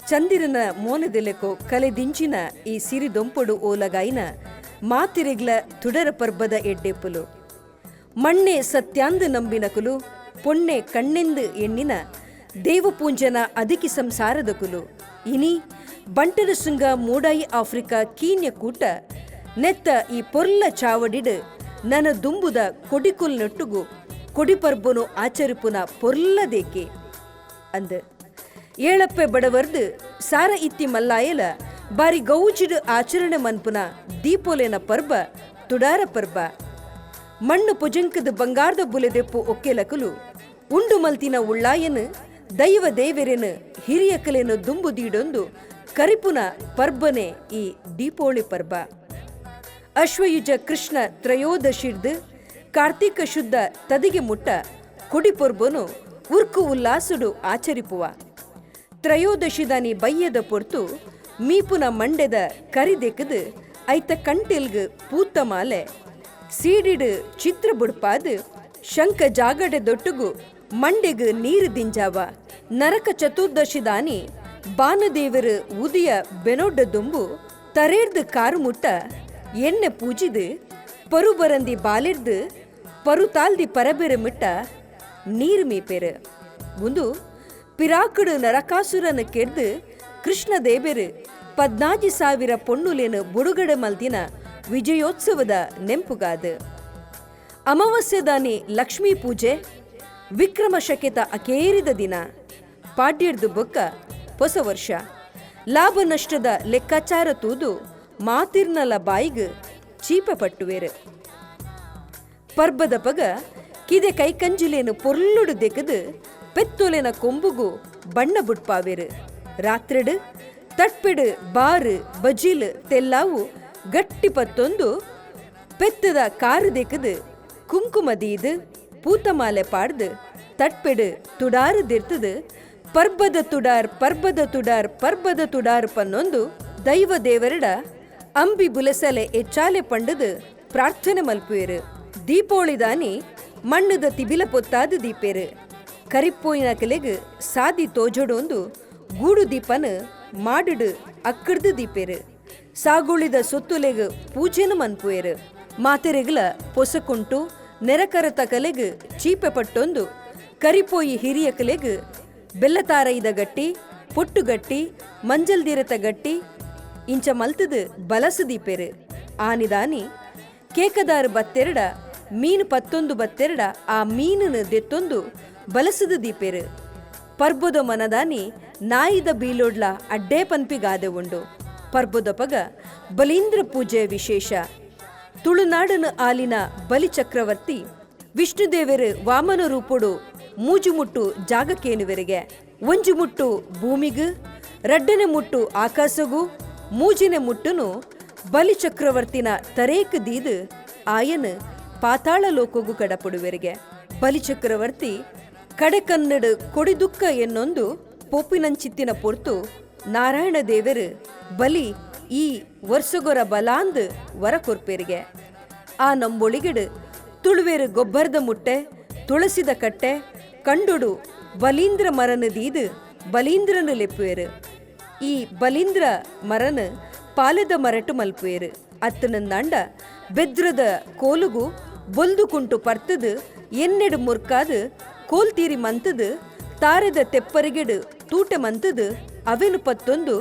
ಚಂದಿರನ ಮೋನದೆಲೆಕೋ ಕಲೆದಿಂಚಿನ ಈ ಸಿರಿದೊಂಪೊಡು ಓಲಗಾಯಿನ ಮಾತಿರೆಗ್ಲ ತುಡರ ಪರ್ಬದ ಎಡ್ಡೆಪ್ಪುಲು ಮಣ್ಣೆ ಸತ್ಯಾಂದು ನಂಬಿನಕುಲು ಪೊಣ್ಣೆ ಕಣ್ಣೆಂದು ಎಣ್ಣಿನ ದೇವಪೂಂಜನ ಅದಿಕಿ ಸಂಸಾರದಕುಲು ಇನಿ ಬಂಟದ ಶೃಂಗ ಮೂಡಾಯಿ ಆಫ್ರಿಕಾ ಕೀನ್ಯ ಕೂಟ ನೆತ್ತ ಈ ಪೊರ್ಲ ಚಾವಡಿಡ್ ನನ ದುಂಬುದ ಕೊಡಿಕುಲ್ ನೊಟ್ಟುಗು ಕೊಡಿಪರ್ಬನು ಆಚರಿಪುನ ಪೊರ್ಲದೇಕೆ ಅಂದ ಏಳಪ್ಪೆ ಬಡವರ್ದು ಸಾರ ಇತ್ತಿ ಮಲ್ಲಾಯಲ ಬಾರಿ ಗೌಜಿಡ್ ಆಚರಣೆ ಮನ್ಪುನ ದೀಪೋಲೆನ ಪರ್ಬ ತುಡಾರ ಪರ್ಬ ಮಣ್ಣು ಪುಜಂಕದ ಬಂಗಾರದ ಬುಲೆದೆಪ್ಪು ಒಕ್ಕೆಲಕಲು ಉಂಡು ಮಲ್ತಿನ ಉಳ್ಳಾಯನು ದೈವ ದೇವೆರೆನು ಹಿರಿಯಕಲೆನು ದುಂಬುದೀಡೊಂದು ಕರಿಪುನ ಪರ್ಬನೆ ಈ ದೀಪೋಳಿ ಪರ್ಬ ಅಶ್ವಯುಜ ಕೃಷ್ಣ ತ್ರಯೋದಶಿರ್ದು ಕಾರ್ತಿಕ ಶುದ್ಧ ತದಿಗೆ ಮುಟ್ಟ ಕೊಡಿಪೊರ್ಬನು ಉರ್ಕು ಉಲ್ಲಾಸುಡು ಆಚರಿಪುವ ತ್ರಯೋದಶಿದಾನಿ ಬಯ್ಯದ ಪೊರ್ತು ಮೀಪುನ ಮಂಡೆದ ಕರಿದೆಕದು ಐತ ಕಂಟಿಲ್ಗು ಪೂತ್ತ ಮಾಲೆ ಸೀಡಿಡು ಚಿತ್ರ ಬುಡ್ಪಾದು ಶಂಕ ಜಾಗಡೆ ದೊಟ್ಟುಗು ಮಂಡೆಗು ನೀರು ದಿಂಜಾವ ನರಕ ಚತುರ್ದಶಿದಾನಿ ಬಾನದೇವರು ಉದಿಯ ಬೆನೊಡ್ಡ ದುಂಬು ತರೇರ್ದು ಕಾರು ಮುಟ್ಟ ಎಣ್ಣೆ ಪೂಜಿದು ಪರು ಬರಂದಿ ಬಾಲಿರ್ದು ಪರು ತಾಲ್ದಿ ಪರಬೆರೆ ಮಿಟ್ಟ ನೀರು ಮೀಪೆರು ಒಂದು ಪಿರಾಕುಡು ನರಕಾಸುರನ ಕೆಡ್ದು ಕೃಷ್ಣ ದೇವೆರು 14,000 ಪೊಣ್ಣುಲೇನು ಬುಡುಗಡೆ ಮಲ್ದಿನ ವಿಜಯೋತ್ಸವದ ನೆಂಪುಗಾದು ಅಮಾವಾಸ್ಯದಾನಿ ಲಕ್ಷ್ಮೀ ಪೂಜೆ ವಿಕ್ರಮ ಶಕೆತ ಅಕೇರಿದ ದಿನ ಪಾಡ್ಯರ್ದು ಬೊಕ್ಕ ಹೊಸ ವರ್ಷ ಲಾಭ ನಷ್ಟದ ಲೆಕ್ಕಾಚಾರ ತೂದು ಮಾತಿರ್ನಲ ಬಾಯಿಗೆ ಚೀಪ ಪಟ್ಟುವೇರು ಪರ್ಬದ ಪಗ ಕಿದೆ ಕೈಕಂಜಿಲೇನು ಪೊರ್ಲುಡು ದೆಕದು ಪೆತ್ತೊಲೆನ ಕೊಂಬುಗು ಬಣ್ಣ ಬುಡ್ಪಾವೇರು ರಾತ್ರಿಡು ತಟ್ಪೆಡು ಬಾರು ಬಜೀಲ್ ತೆಲ್ಲಾವು ಗಟ್ಟಿ ಪತ್ತೊಂದು ಪೆತ್ತದ ಕಾರು ದೆಕದು ಕುಂಕುಮದೀದು ಪೂತಮಾಲೆ ಪಾಡ್ದು ತಟ್ಪೆಡು ತುಡಾರು ದಿರ್ತದು ಪರ್ಬದ ತುಡಾರ್ ಪರ್ಬದ ತುಡಾರ್ ಪರ್ಬದ ತುಡಾರ್ ಪನ್ನೊಂದು ದೈವ ದೇವರಡ ಅಂಬಿ ಬುಲೆಸಲೆ ಎಚ್ಚಾಲೆ ಪಂಡದು ಪ್ರಾರ್ಥನೆ ಮಲ್ಪುವೆರು ದೀಪೋಳಿದಾನಿ ಮಣ್ಣದ ತಿಬಿಲ ಪೊತ್ತಾದು ದೀಪೇರು ಕರಿಪ್ಪೋಯಿನ ಕೆಲೆಗು ಸಾದಿ ತೋಜೊಡೊಂದು ಗೂಡು ದೀಪನ ಮಾಡುಡು ಅಕ್ಕಡ್ದು ದೀಪೇರು ಸಾಗುಳಿದ ಸೊತ್ತುಲೆಗು ಪೂಜೆನ ಮನ್ಪುವೆರು ಮಾತೆರೆಗ್ಲ ಪೊಸಕುಂಟು ನೆರಕರತ ಕಲೆಗು ಚೀಪೆ ಪಟ್ಟೊಂದು ಕರಿಪೋಯಿ ಹಿರಿಯ ಕಲೆಗು ಬೆಲ್ಲತಾರೈದ ಗಟ್ಟಿ ಪೊಟ್ಟುಗಟ್ಟಿ ಮಂಜಲ್ದಿರತ ಗಟ್ಟಿ ಇಂಚ ಮಲ್ತದು ಬಲಸು ದೀಪೆರು ಆನಿದಾನಿ ಕೇಕದಾರು ಬತ್ತೆರಡ ಮೀನು ಪತ್ತೊಂದು ಬತ್ತೆರಡ ಆ ಮೀನನ್ನು ದೆತ್ತೊಂದು ಬಲಸದು ದೀಪೆರು ಪರ್ಬೊದ ಮನದಾನಿ ನಾಯಿದ ಬೀಲೋಡ್ಲ ಅಡ್ಡೇ ಪನ್ಪಿಗಾದೆ ಉಂಡು ಪರ್ಬೊದ ಪಗ ಬಲೀಂದ್ರ ಪೂಜೆ ವಿಶೇಷ ತುಳುನಾಡನ ಆಲಿನ ಬಲಿಚಕ್ರವರ್ತಿ ವಿಷ್ಣುದೇವರು ವಾಮನ ರೂಪುಡು ಮೂಜುಮುಟ್ಟು ಜಾಗಕ್ಕೇನುವೆರೆಗೆ ಒಂಜು ಮುಟ್ಟು ಭೂಮಿಗು ರಡ್ಡನೆ ಮುಟ್ಟು ಆಕಾಶಗೂ ಮೂಜಿನೆ ಮುಟ್ಟುನು ಬಲಿಚಕ್ರವರ್ತಿನ ತರೇಕ ದೀದು ಆಯನು ಪಾತಾಳ ಲೋಕಗೂ ಕಡಪುಡುವೆರೆಗೆ ಬಲಿಚಕ್ರವರ್ತಿ ಕಡೆಕನ್ನಡು ಕೊಡಿದುಕ್ಕ ಎನ್ನೊಂದು ಪೋಪಿನಂಚಿತ್ತಿನ ಪೊರ್ತು ನಾರಾಯಣ ದೇವರು ಬಲಿ ಈ ವರ್ಷಗೊರ ಬಲಾಂದು ವರ ಕೊರ್ಪೇರಿಗೆ ಆ ನಂಬೊಳಿಗಡು ತುಳುವೇರು ಗೊಬ್ಬರದ ಮುಟ್ಟೆ ತುಳಸಿದ ಕಟ್ಟೆ ಕಂಡುಡು ಬಲೀಂದ್ರ ಮರನ ದೀದು ಬಲೀಂದ್ರನ ಲೆಪ್ಪುವೆರು ಈ ಬಲೀಂದ್ರ ಮರನ ಪಾಲೆದ ಮರಟು ಮಲ್ಪುವೆರು ಅತ್ತನಂದಾಂಡ ಬೆದ್ರದ ಕೋಲುಗು ಬೊಲ್ದು ಕುಂಟು ಪರ್ತದು ಎನ್ನೆಡು ಮುರ್ಕಾದು ಕೋಲ್ತೀರಿ ಮಂತದು ತಾರೆದ ತೆಪ್ಪರಿಗೆಡು ತೂಟೆ ಮಂತದು ಅವೆನು ಪತ್ತೊಂದು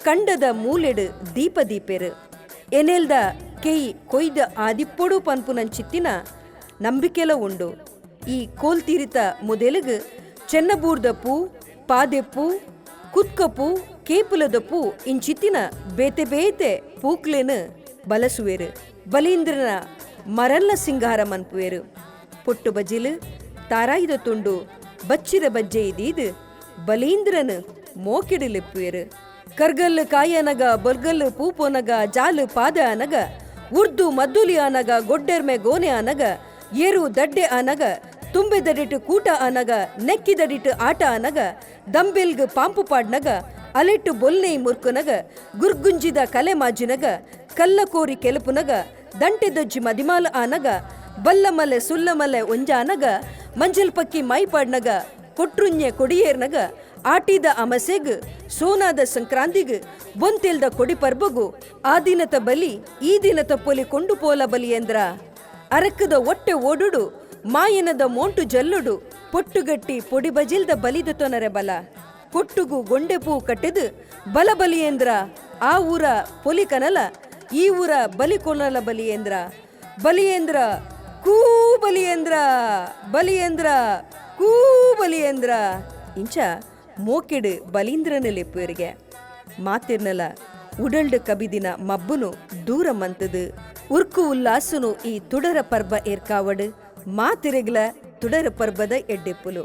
ಕಂಡದ ಮೂಲೆಡು ದೀಪ ದೀಪೆರು ಎನೆಲ್ದ ಕೆಯಿ ಕೊಯ್ದ ಆದಿಪ್ಪೊಡು ಪನ್ಪುನಂಚಿತ್ತಿನ ನಂಬಿಕೆಲ ಉಂಡು ಈ ಕೋಲ್ತೀರಿತ ಮೊದಲಿಗೆ ಚೆನ್ನಬೂರ್ದ ಪೂ ಪಾದೆಪ್ಪೂ ಕುತ್ಕಪೂ ಕೇಪುಲದ ಪೂ ಇಂಚಿತ್ತಿನ ಬೇತೆ ಬೇತೆ ಪೂಕ್ಲೇನು ಬಲಸುವೆರು ಬಲೀಂದ್ರನ ಮರಲ್ಲ ಸಿಂಗಾರ ಮನ್ಪುವೆರು ಪೊಟ್ಟು ಬಜಿಲು ತಾರಾಯ್ದ ತುಂಡು ಬಚ್ಚಿದ ಬಜ್ಜೆ ಇದೀದು ಬಲೀಂದ್ರನು ಮೋಕಿಡಿಲೆಪ್ಪುವೆರು ಕರ್ಗಲ್ಲು ಕಾಯ ಅನಗ ಬೊರ್ಗಲ್ಲು ಪೂಪೊನಗ ಜಾಲು ಪಾದ ಅನಗ ಉರ್ದು ಮದ್ದುಲಿ ಅನಗ ಗೊಡ್ಡೆರ್ಮೆ ಗೋನೆ ಅನಗ ಏರು ದಡ್ಡೆ ಅನಗ ತುಂಬೆದಡಿಟ್ಟು ಕೂಟ ಅನಗ ನೆಕ್ಕಿದಡಿಟ್ಟು ಆಟ ಅನಗ ದಂಬೆಲ್ಗು ಪಾಂಪು ಪಾಡ್ನಗ ಅಲೆಟ್ಟು ಬೊಲ್ನೆ ಮುರ್ಕುನಗ ಗುರ್ಗುಂಜಿದ ಕಲೆ ಮಾಜಿನಗ ಕಲ್ಲಕೋರಿ ಕೆಲಪುನಗ ದಂಟೆ ದಜ್ಜಿ ಮದಿಮಾಲ ಆನಗ ಬಲ್ಲಮಲೆ ಸುಲ್ಲಮಲೆ ಒಂಜ ಅನಗ ಮಂಜಲ್ ಪಕ್ಕಿ ಮೈ ಪಾಡ್ನಗ ಕೊಟ್ರುಂಜೆ ಕೊಡಿಯೇರ್ನಗ ಆಟಿದ ಅಮಸೆಗ್ ಸೋನಾದ ಸಂಕ್ರಾಂತಿಗ್ ಬೊಂತೆಲ್ದ ಕೊಡಿ ಪರ್ಬಗು ಆ ದಿನತ ಬಲಿ ಈ ದಿನತ ಪೊಲಿ ಕೊಂಡು ಪೋಲ ಬಲಿ ಎಂದ್ರ ಅರಕದ ಒಟ್ಟೆ ಓಡುಡು ಮಾಯನದ ಮೋಂಟು ಜಲ್ಲುಡು ಪೊಟ್ಟುಗಟ್ಟಿ ಪೊಡಿ ಬಜಿಲ್ದ ಬಲಿದ ತೊನರೆ ಬಲ ಕೊಟ್ಟುಗು ಗೊಂಡೆ ಪೂ ಕಟ್ಟೆದು ಬಲ ಬಲಿಯೇಂದ್ರ ಆ ಊರ ಪೊಲಿ ಕನಲ ಈ ಊರ ಬಲಿ ಕೊನಲ ಬಲಿಯೇಂದ್ರ ಬಲಿಯೇಂದ್ರ ಕೂ ಬಲಿಯೇಂದ್ರ ಬಲಿಯೇಂದ್ರ ಕೂ ಬಲಿಯೇಂದ್ರ ಇಂಚ ಮೋಕೆಡು ಬಲೀಂದ್ರನ ಲೆಪ್ಪುವರಿಗೆ ಮಾತಿರ್ನಲ ಉಡಲ್ಡ್ ಕಬಿದಿನ ಮಬ್ಬುನು ದೂರ ಮಂತದು ಉರ್ಕು ಉಲ್ಲಾಸುನು ಈ ತುಡರ ಪರ್ಬ ಏರ್ಕಾವಡು ಮಾತಿರೆಗ್ಲ ತುಡರ ಪರ್ಬದ ಎಡ್ಡೆಪ್ಪುಲು.